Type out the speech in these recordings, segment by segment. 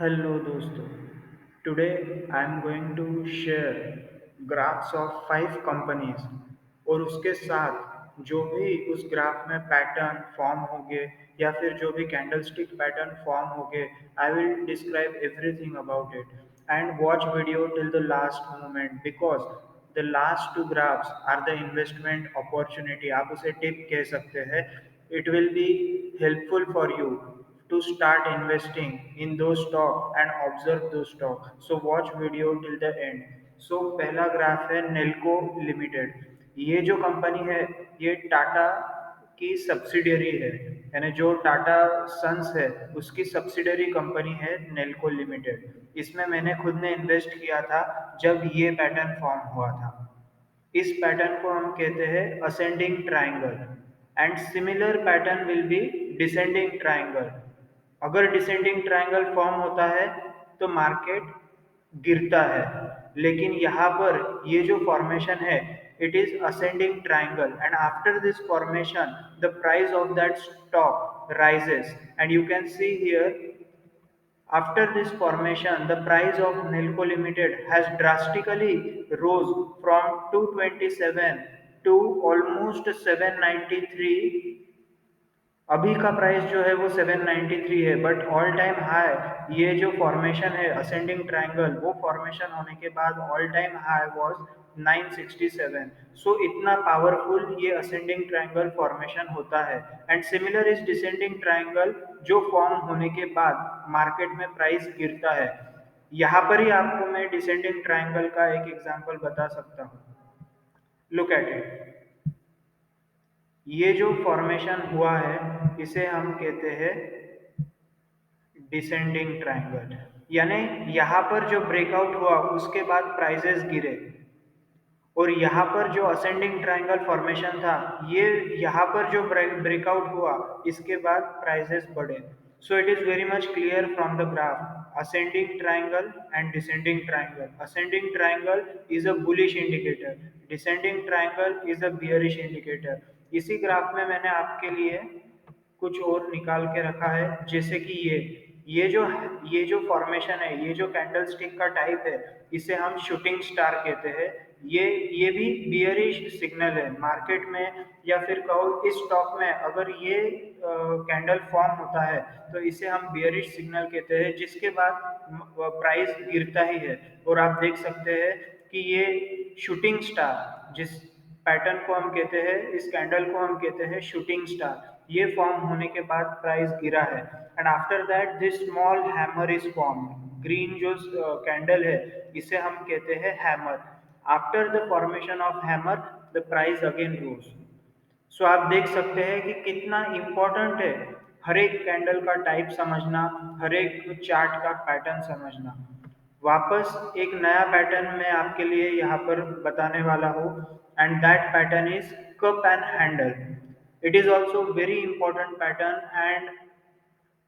Hello दोस्तों। Today I am going to share graphs of 5 companies और उसके साथ जो भी उस ग्राफ में पैटर्न फॉर्म होंगे या फिर जो भी कैंडलस्टिक पैटर्न फॉर्म होंगे, I will describe everything about it and watch video till the last moment because the last two graphs are the investment opportunity. आप उसे टिप कह सकते हैं। It will be helpful for you to start investing in those stock and observe those stock. So watch video till the end. So पहला graph है Nelco limited. ये जो company है ये टाटा की सब्सिडियरी है, यानी जो टाटा सन्स है उसकी सब्सिडियरी कंपनी है नेल्को लिमिटेड। इसमें मैंने खुद ने इन्वेस्ट किया था जब ये पैटर्न फॉर्म हुआ था। इस पैटर्न को हम कहते हैं ascending triangle and similar pattern will be descending triangle. अगर डिसेंडिंग ट्राइंगल फॉर्म होता है तो मार्केट गिरता है, लेकिन यहाँ पर ये जो फॉर्मेशन है it is ascending triangle and after this formation the price of that stock rises and you can see here. After this formation, the price of Nelco Limited has drastically rose from 227 to almost 793। अभी का price जो है वो 793 है, but all time high ये जो formation है ascending triangle, वो फॉर्मेशन होने के बाद ऑल टाइम हाई वाज 967। सो इतना पावरफुल ये असेंडिंग ट्रायंगल फॉर्मेशन होता है and similar is descending triangle जो फॉर्म होने के बाद मार्केट में प्राइस गिरता है। यहाँ पर ही आपको मैं डिसेंडिंग ट्रायंगल का एक एग्जांपल बता सकता हूँ। Look at it. ये जो फॉर्मेशन हुआ है इसे हम कहते हैं डिसेंडिंग ट्रायंगल, यानी यहाँ पर जो ब्रेकआउट हुआ उसके बाद प्राइसेस गिरे और यहाँ पर जो असेंडिंग ट्रायंगल फॉर्मेशन था ये यहाँ पर जो ब्रेकआउट हुआ इसके बाद प्राइसेस बढ़े। So it is very much clear from the graph ascending triangle and descending triangle. Ascending triangle is a bullish indicator, descending triangle is a bearish indicator. इसी ग्राफ में मैंने आपके लिए कुछ और निकाल के रखा है, जैसे कि ये जो फॉर्मेशन है, ये जो कैंडल स्टिक का टाइप है इसे हम शूटिंग स्टार कहते हैं। ये भी बियरिश सिग्नल है मार्केट में, या फिर कहो इस स्टॉक में अगर ये कैंडल फॉर्म होता है तो इसे हम बियरिश सिग्नल कहते हैं, जिसके बाद प्राइस गिरता ही है। और आप देख सकते हैं कि ये शूटिंग स्टार जिस पैटर्न को हम कहते हैं, इस कैंडल को हम कहते हैं शूटिंग स्टार, ये फॉर्म होने के बाद प्राइस गिरा है and after that this small hammer is form. Green जो कैंडल है इसे हम कहते हैं hammer. After the formation of hammer the price again rose. So आप देख सकते हैं कि कितना इम्पोर्टेंट है हर एक कैंडल का टाइप समझना, हर एक चार्ट का पैटर्न समझना। वापस एक नया पैटर्न मैं आपके लिए यहाँ पर बताने वाला हूँ and that pattern is cup and handle. It is also very important pattern and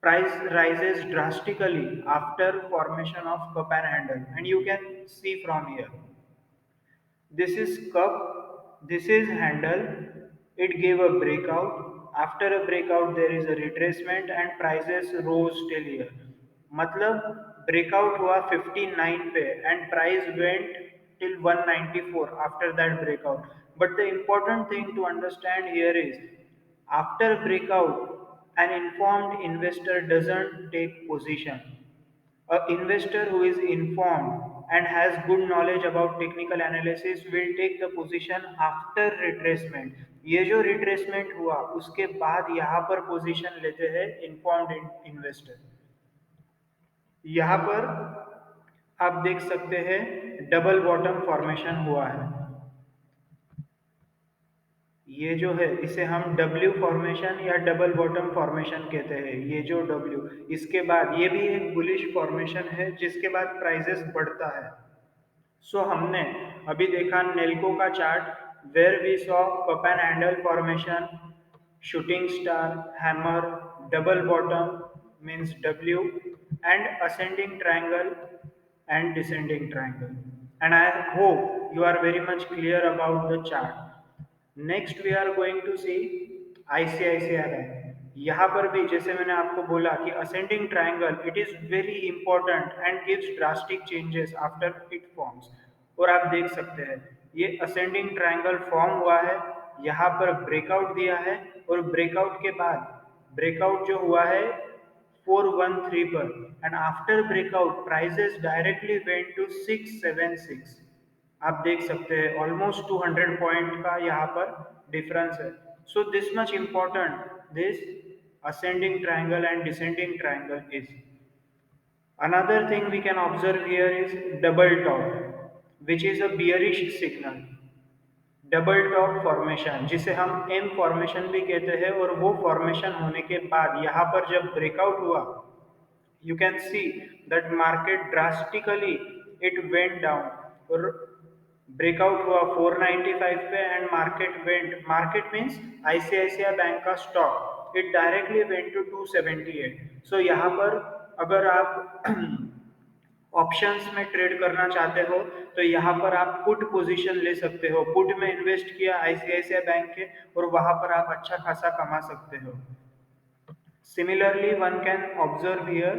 price rises drastically after formation of cup and handle, and you can see from here. This is cup, this is handle. It gave a breakout. After a breakout, there is a retracement and prices rose till here. मतलब breakout हुआ 59 पे and price went till 194 after that breakout. But the important thing to understand here is after breakout, an informed investor doesn't take position. A investor who is informed and has good knowledge about technical analysis will take the position after retracement। ये जो retracement हुआ उसके बाद यहाँ पर position लेते हैं informed investor। यहाँ पर आप देख सकते हैं डबल बॉटम फॉर्मेशन हुआ है। ये जो है इसे हम डब्ल्यू फॉर्मेशन या डबल बॉटम फॉर्मेशन कहते हैं। ये जो डब्ल्यू, इसके बाद ये भी एक बुलिश फॉर्मेशन है जिसके बाद प्राइसेस बढ़ता है। सो हमने अभी देखा नेल्को का chart where we saw cup and handle formation, shooting star, hammer, double bottom means W and ascending triangle and descending triangle, and I hope you are very much clear about the chart. Next we are going to see ICICI Bank. यहाँ पर भी जैसे मैंने आपको बोला कि ascending triangle it is very important and gives drastic changes after it forms. और आप देख सकते हैं ये असेंडिंग ट्रायंगल फॉर्म हुआ है, यहाँ पर ब्रेकआउट दिया है, और ब्रेकआउट के बाद ब्रेकआउट जो हुआ है 413 पर, and after breakout prices directly went to 676। आप देख सकते हैं ऑलमोस्ट 200 पॉइंट का यहाँ पर डिफरेंस है। So this much important this ascending triangle and descending triangle is. Another thing we can observe here is double top, which is a bearish signal. Double top formation जिसे हम M formation भी कहते हैं, और वो formation होने के बाद यहाँ पर जब ब्रेकआउट हुआ, you can see that market drastically it went down, और ब्रेकआउट हुआ 495 पे, and market means ICICI bank का stock it directly went to 278। So यहाँ पर अगर आप ऑप्शंस में ट्रेड करना चाहते हो तो यहाँ पर आप पुट पोजीशन ले सकते हो, पुट में इन्वेस्ट किया आईसीआईसीआई बैंक के, और वहां पर आप अच्छा खासा कमा सकते हो। Similarly, one can observe here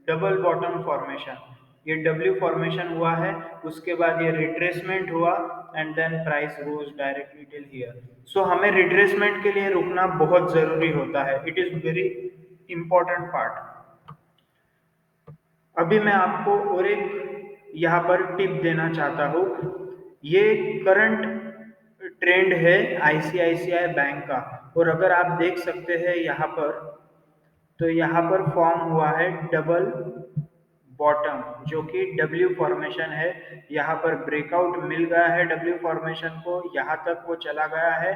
double bottom formation. ये W formation हुआ है, उसके बाद ये retracement हुआ, and then price rose directly till here. So हमें retracement के लिए रुकना बहुत जरूरी होता है. It is very important part. अभी मैं आपको और एक यहाँ पर टिप देना चाहता हूँ। ये करंट ट्रेंड है आईसीआईसीआई बैंक का, और अगर आप देख सकते हैं यहाँ पर, तो यहाँ पर फॉर्म हुआ है डबल बॉटम जो कि डब्ल्यू फॉर्मेशन है। यहाँ पर ब्रेकआउट मिल गया है डब्ल्यू फॉर्मेशन को, यहाँ तक वो चला गया है।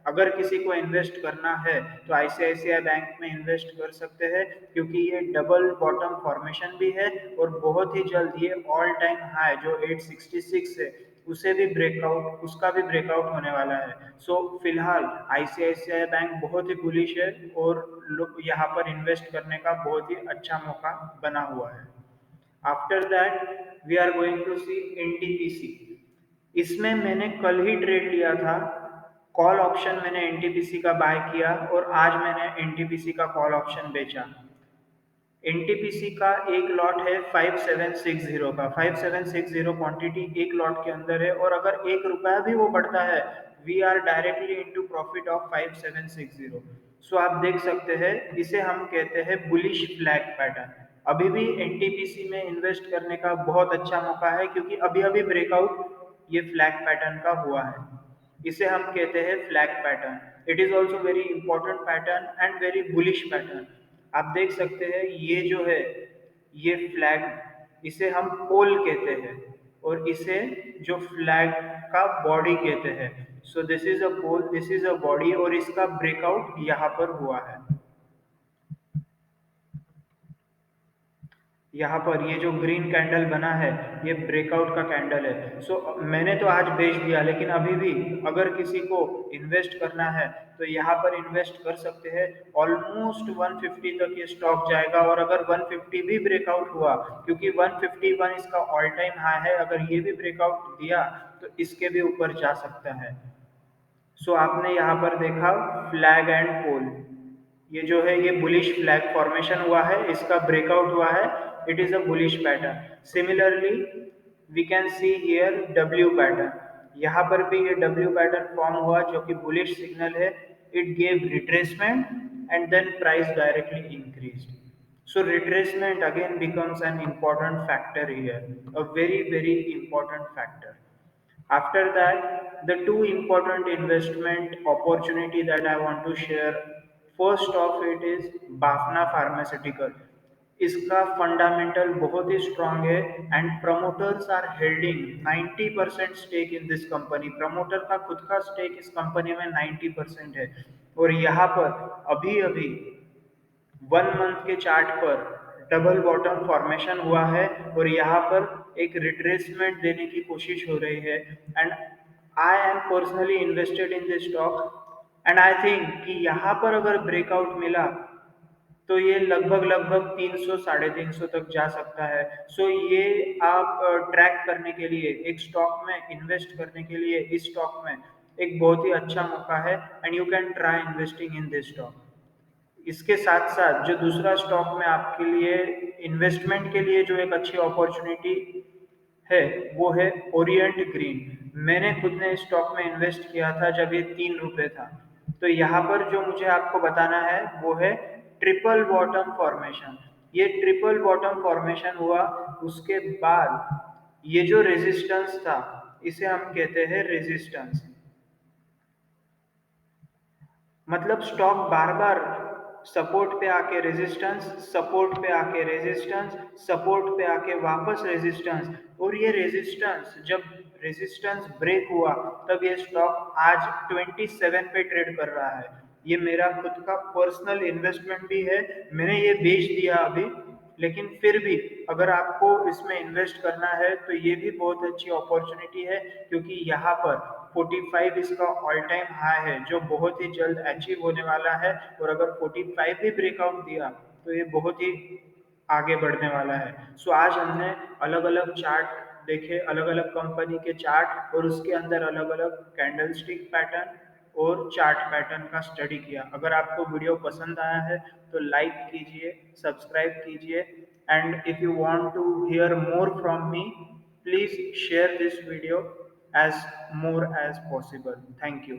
अगर किसी को इन्वेस्ट करना है तो आईसीआईसीआई बैंक में इन्वेस्ट कर सकते हैं, क्योंकि ये डबल बॉटम फॉर्मेशन भी है, और बहुत ही जल्द ये ऑल टाइम हाई जो 866 है उसे भी ब्रेकआउट उसका भी ब्रेकआउट होने वाला है। सो फिलहाल आईसीआईसीआई बैंक बहुत ही बुलिश है, और यहाँ पर इन्वेस्ट करने का बहुत ही अच्छा मौका बना हुआ है। After that we are going to see NTPC. इसमें मैंने कल ही ट्रेड लिया था, कॉल ऑप्शन मैंने एनटीपीसी का बाय किया, और आज मैंने एनटीपीसी का कॉल ऑप्शन बेचा। एनटीपीसी का एक लॉट है 5760 का, 5760 क्वांटिटी एक लॉट के अंदर है, और अगर एक रुपया भी वो बढ़ता है we are directly into profit of 5760। So आप देख सकते हैं इसे हम कहते हैं बुलिश फ्लैग पैटर्न। अभी भी एनटीपीसी में इन्वेस्ट करने का बहुत अच्छा मौका है, क्योंकि अभी अभी ब्रेकआउट ये फ्लैग पैटर्न का हुआ है। इसे हम कहते हैं flag pattern. It is also very important pattern and very bullish pattern. आप देख सकते हैं ये जो है ये फ्लैग इसे हम पोल कहते हैं, और इसे जो फ्लैग का बॉडी कहते हैं। So this is a pole, this is a body, और इसका ब्रेकआउट यहाँ पर हुआ है। यहाँ पर ये जो ग्रीन कैंडल बना है ये ब्रेकआउट का कैंडल है। सो मैंने तो आज बेच दिया, लेकिन अभी भी अगर किसी को इन्वेस्ट करना है तो यहाँ पर इन्वेस्ट कर सकते हैं। ऑलमोस्ट 150 तक ये स्टॉक जाएगा, और अगर 150 भी ब्रेकआउट हुआ, क्योंकि 151 इसका ऑल टाइम हाई है, अगर ये भी ब्रेकआउट दिया तो इसके भी ऊपर जा सकता है। सो आपने यहाँ पर देखा फ्लैग एंड पोल, ये जो है ये बुलिश फ्लैग फॉर्मेशन हुआ है, इसका ब्रेकआउट हुआ है, it is a bullish pattern. Similarly we can see here W pattern. यहाँ पर भी ये डब्ल्यू पैटर्न फॉर्म हुआ जो कि बुलिश सिग्नल है। It gave retracement and then price directly increased. So retracement again becomes an important factor here, a very very important factor. After that, the two important investment opportunity that I want to share, first of it is Bafna Pharmaceutical. इसका fundamental बहुत ही strong है, and promoters are holding 90% stake in this company. Promoter का खुद का stake इस company में 90% है, और यहाँ पर अभी अभी 1 मंथ के चार्ट पर डबल बॉटम फॉर्मेशन हुआ है, और यहाँ पर एक रिट्रेसमेंट देने की कोशिश हो रही है। And I am personally invested in this stock, and I think कि यहाँ पर अगर ब्रेकआउट मिला तो ये लगभग लगभग 300 350 तक जा सकता है। सो ये आप ट्रैक करने के लिए एक स्टॉक में इन्वेस्ट करने के लिए इस स्टॉक में एक बहुत ही अच्छा मौका है, and you can try investing in this stock. इसके साथ साथ जो दूसरा स्टॉक में आपके लिए इन्वेस्टमेंट के लिए जो एक अच्छी अपॉर्चुनिटी है वो है ओरिएंट ग्रीन। मैंने खुद ने इस स्टॉक में इन्वेस्ट किया था जब ये 3 रुपए था। तो यहाँ पर जो मुझे आपको बताना है वो है ट्रिपल बॉटम फॉर्मेशन। ये ट्रिपल बॉटम फॉर्मेशन हुआ, उसके बाद ये जो रेजिस्टेंस था इसे हम कहते हैं रेजिस्टेंस। मतलब स्टॉक बार बार सपोर्ट पे आके रेजिस्टेंस, सपोर्ट पे आके रेजिस्टेंस, सपोर्ट पे आके वापस रेजिस्टेंस, और ये रेजिस्टेंस जब रेजिस्टेंस ब्रेक हुआ तब ये स्टॉक आज 27 पे ट्रेड कर रहा है। ये मेरा खुद का पर्सनल इन्वेस्टमेंट भी है, मैंने ये बेच दिया अभी, लेकिन फिर भी अगर आपको इसमें इन्वेस्ट करना है तो ये भी बहुत अच्छी अपॉर्चुनिटी है, क्योंकि यहाँ पर 45 इसका ऑल टाइम हाई है जो बहुत ही जल्द अचीव होने वाला है। और अगर 45 भी ब्रेकआउट दिया तो ये बहुत ही आगे बढ़ने वाला है। सो आज हमने अलग अलग चार्ट देखे, अलग अलग कंपनी के चार्ट, और उसके अंदर अलग अलग कैंडलस्टिक पैटर्न और चार्ट पैटर्न का स्टडी किया। अगर आपको वीडियो पसंद आया है तो लाइक कीजिए, सब्सक्राइब कीजिए, and if you want to hear more from me, please share this video as more as possible. Thank you.